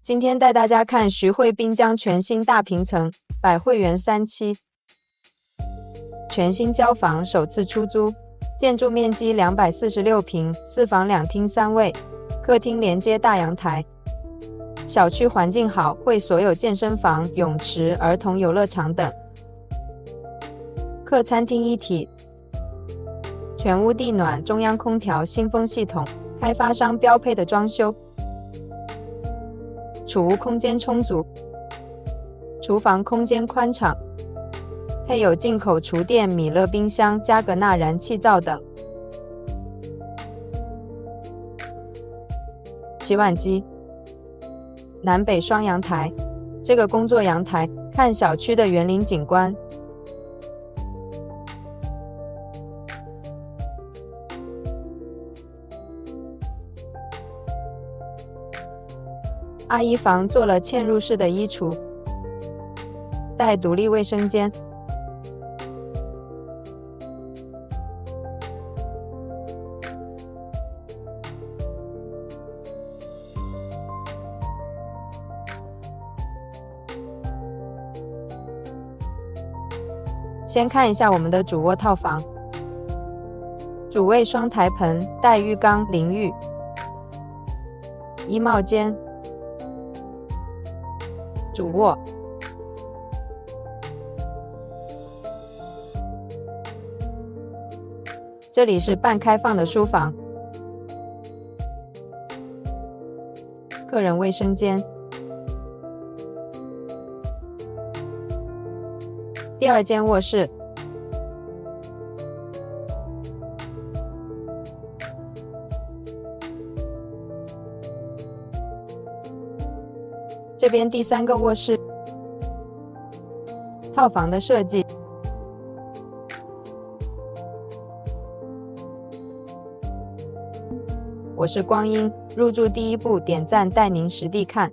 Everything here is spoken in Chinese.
今天带大家看徐汇滨江全新大平层百汇园3期，全新交房首次出租，建筑面积246平，4房2厅3卫，客厅连接大阳台。小区环境好，会所有健身房、泳池、儿童游乐场等，客餐厅一体，全屋地暖、中央空调、新风系统，开发商标配的装修。储物空间充足，厨房空间宽敞，配有进口厨电、米勒冰箱、加格纳燃气灶等。洗碗机，南北双阳台，这个工作阳台看小区的园林景观。阿姨房做了嵌入式的衣橱，带独立卫生间。先看一下我们的主卧套房，主卫双台盆，带浴缸淋浴，衣帽间。主卧，这里是半开放的书房，个人卫生间。第二间卧室，这边第3个卧室。套房的设计，我是光阴，入住第一步，点赞带您实地看。